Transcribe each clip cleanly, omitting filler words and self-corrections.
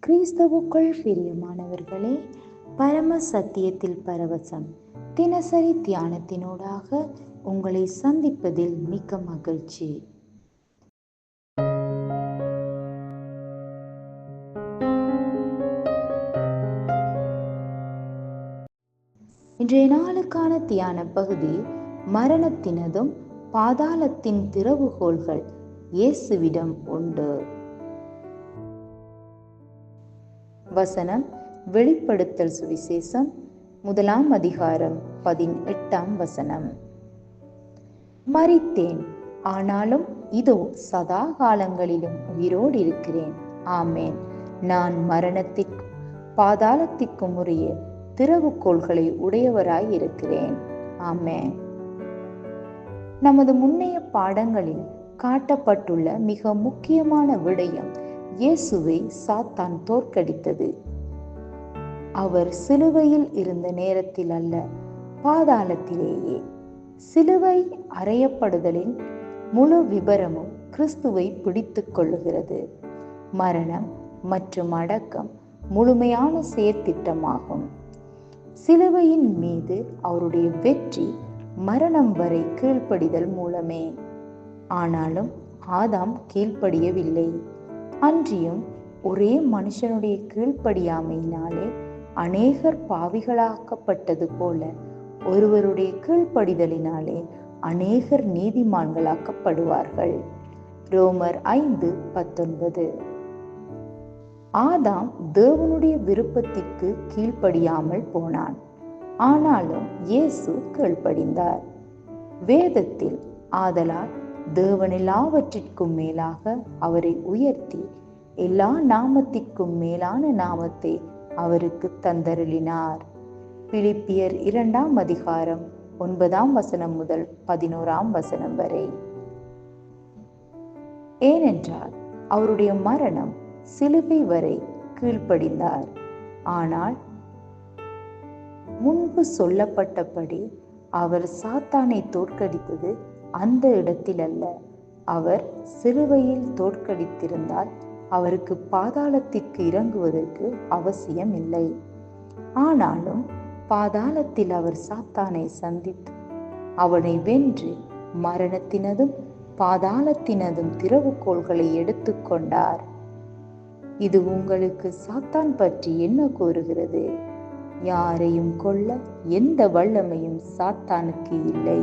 கிறிஸ்துவுக்குள் பிரியமானவர்களே, பரம சத்தியத்தில் பரவசம் தினசரி தியானத்தினூடாக உங்களை சந்திப்பதில் மிக்க மகிழ்ச்சி. இன்றைய நாளுக்கான தியான பகுதி மரணத்தினதும் பாதாளத்தின் திறவுகோல்கள் இயேசுவிடம் உண்டு. வசனம் வெளிப்படுத்தல் சுவிசேஷம் 1 அதிகாரம் 18 வசனம். மரித்தேன், ஆனாலும் இதோ சதா காலங்களிலும் உயிரோடு இருக்கிறேன். ஆமேன். நான் மரணத்திற்கும் பாதாளத்திற்கும் உரிய திறவுகோல்களை உடையவராய் இருக்கிறேன். ஆமேன். நமது முன்னைய பாடங்களில் காட்டப்பட்டுள்ள மிக முக்கியமான விடயம் இயேசுவை சாத்தான் தோற்கடித்தது. அவர் சிலுவையில் இருந்த நேரத்தில் அல்ல, பாதாளத்திலேயே. சிலுவை அறையப்படுதலின் முழு விபரமும் கிறிஸ்துவை பிடித்துக் கொள்ளுகிறது. மரணம் மற்றும் அடக்கம் முழுமையான செயற்திட்டமாகும். சிலுவையின் மீது அவருடைய வெற்றி மரணம் வரை கீழ்ப்படிதல் மூலமே. ஆனாலும் ஆதாம் கீழ்ப்படியவில்லை. அன்றியும் ஒரே மனுஷனுடைய கீழ்ப்படியாமையினாலே அநேகர் பாவிகளாக்கப்பட்டது போல ஒருவருடைய கீழ்ப்படிதலினாலே அநேகர் நீதிமான்களாக்கப்படுவார்கள். ரோமர் 5:19. ஆதாம் தேவனுடைய விருப்பத்திற்கு கீழ்ப்படியாமல் போனான். ஆனாலும் இயேசு கீழ்ப்படிந்தார். வேதத்தில் ஆதலால் தேவன் எல்லாவற்றிற்கும் மேலாக அவரை உயர்த்தி எல்லா நாமத்திற்கும் மேலான நாமத்தை அவருக்கு தந்தருளினார். பிலிப்பியர் 2 அதிகாரம் 9 வசனம் முதல் 11 வசனம் வரை. ஏனென்றால் அவருடைய மரணம் சிலுவை வரை கீழ்ப்படிந்தார். ஆனால் முன்பு சொல்லப்பட்டபடி அவர் சாத்தானை தோற்கடித்தது அந்த இடத்தில் அல்ல. அவர் சிலுவையில் தோற்கடித்திருந்தால் அவருக்கு பாதாளத்திற்கு இறங்குவதற்கு அவசியம் இல்லை. ஆனாலும் பாதாளத்தில் அவர் சாத்தானை சந்தித்து அவனை வென்று மரணத்தினதும் பாதாளத்தினதும் திறவுகோல்களை எடுத்துக்கொண்டார். இது உங்களுக்கு சாத்தான் பற்றி என்ன கூறுகிறது? யாரையும் கொல்ல எந்த வல்லமையும் சாத்தானுக்கு இல்லை.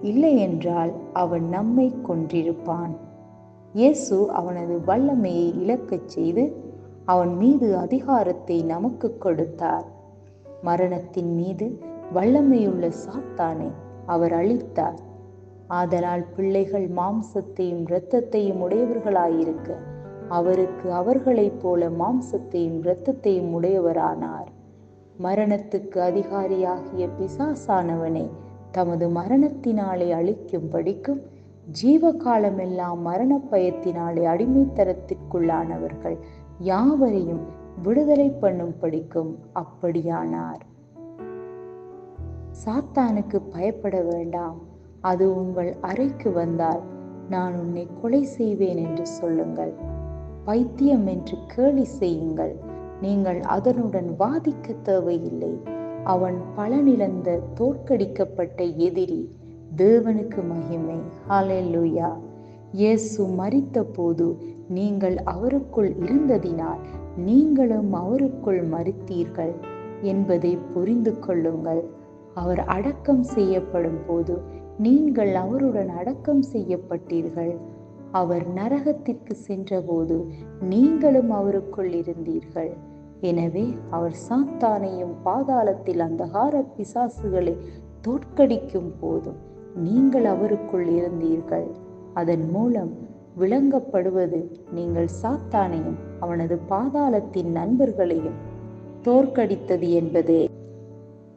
இல்லை என்றால் அவன் நம்மை கொன்றிருப்பான். இயேசு அவனது வல்லமையை இழக்கச் செய்து அவன் மீது அதிகாரத்தை நமக்கு கொடுத்தார். மரணத்தின் மீது வல்லமையுள்ள சாத்தானை அவர் அழித்தார். ஆதலால் பிள்ளைகள் மாம்சத்தையும் இரத்தத்தையும் உடையவர்களாயிருக்க அவருக்கு அவர்களைப் போல மாம்சத்தையும் இரத்தத்தையும் உடையவரானார். மரணத்துக்கு அதிகாரியாகிய பிசாசானவனை தமது மரணத்தினாலே அழிக்கும்படிக்கும் ஜீவகாலமெல்லாம் மரண பயத்தினாலே அடிமைத்தனத்திற்குள்ளானவர்கள் யாவரையும் விடுதலை பண்ணும் படிக்கும் அப்படியானார். சாத்தானுக்கு பயப்பட வேண்டாம். அது உங்கள் அறைக்கு வந்தால் நான் உன்னை கொலை செய்வேன் என்று சொல்லுங்கள். பைத்தியம் என்று கேலி செய்யுங்கள். நீங்கள் அதனுடன் வாதிக்க தேவையில்லை. அவன் பலனிழந்த தோற்கடிக்கப்பட்ட எதிரி. தேவனுக்கு மகிமை. ஹல்லேலூயா. இயேசு மரித்த போது நீங்கள் அவருக்குள் இருந்ததினால் நீங்களும் அவருக்குள் மரித்தீர்கள் என்பதை புரிந்து கொள்ளுங்கள். அவர் அடக்கம் செய்யப்படும் போது நீங்கள் அவருடன் அடக்கம் செய்யப்பட்டீர்கள். அவர் நரகத்திற்கு சென்றபோது நீங்களும் அவருக்குள் இருந்தீர்கள். எனவே அவர் சாத்தானையும் பாதாளத்தில் அந்தகார பிசாசுகளை தோற்கடிக்கும் போதும் நீங்கள் அவருக்குள் இருந்தீர்கள். அதன் மூலம் விளங்கப்படுவது நீங்கள் சாத்தானையும் அவனது பாதாளத்தின் நண்பர்களையும் தோற்கடித்தது என்பதே.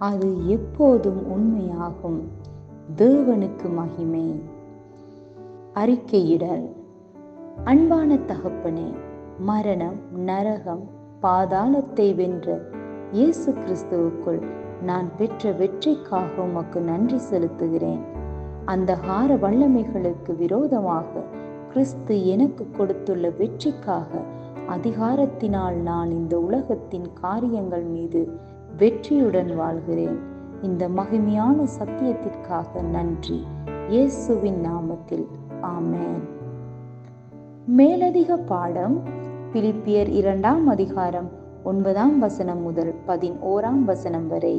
அது எப்போதும் உண்மையாகும். தேவனுக்கு மகிமை. அறிக்கையிடல். அன்பான தகப்பனே, மரணம், நரகம், பாதாளத்தை வென்ற இயேசு கிறிஸ்துவுக்குள் நான் பெற்ற வெற்றிக்காக உமக்கு நன்றி செலுத்துகிறேன். அந்தகார வல்லமைகளுக்கு விரோதமாக கிறிஸ்து எனக்கு கொடுத்துள்ள வெற்றிக்காக அதிகாரத்தினால் நான் இந்த உலகத்தின் காரியங்கள் மீது வெற்றியுடன் வாழ்கிறேன். இந்த மகிமையான சத்தியத்திற்காக நன்றி. இயேசுவின் நாமத்தில் ஆமென். மேலதிக பாடம் பிலிப்பியர் 2ஆம் அதிகாரம் 9ஆம் வசனம் முதல் 11ஆம் வசனம் வரை.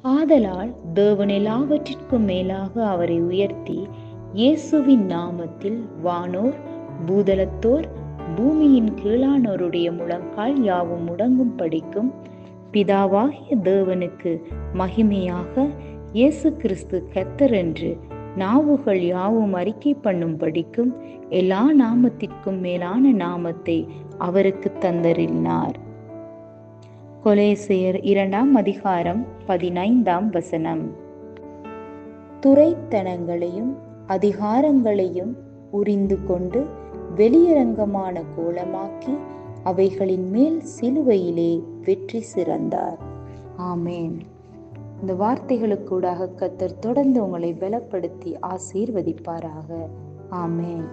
ஆதலால் தேவன் எல்லாவற்றிற்கும் மேலாக அவரை உயர்த்தி இயேசுவின் நாமத்தில் வானோர் பூதலத்தோர் பூமியின் கீழானோருடைய முழங்கால் யாவும் முடங்கும் படிக்கும் பிதாவாகிய தேவனுக்கு மகிமையாக இயேசு கிறிஸ்து கர்த்தர் என்று நாவுகள் யாவும் அறிக்கை பண்ணும் படிக்கும் எல்லா நாமத்திற்கும் மேலான நாமத்தை அவருக்கு தந்தரினார். கொலோசியர் 2ஆம் அதிகாரம் 15ஆம் வசனம். துரைத்தனங்களையும் அதிகாரங்களையும் உரிந்து கொண்டு வெளியரங்கமான கோலமாக்கி அவைகளின் மேல் சிலுவையிலே வெற்றி சிறந்தார். ஆமேன். இந்த வார்த்தைகளுக்கூடாக கர்த்தர் தொடர்ந்து உங்களை பலப்படுத்தி ஆசீர்வதிப்பாராக. ஆமேன்.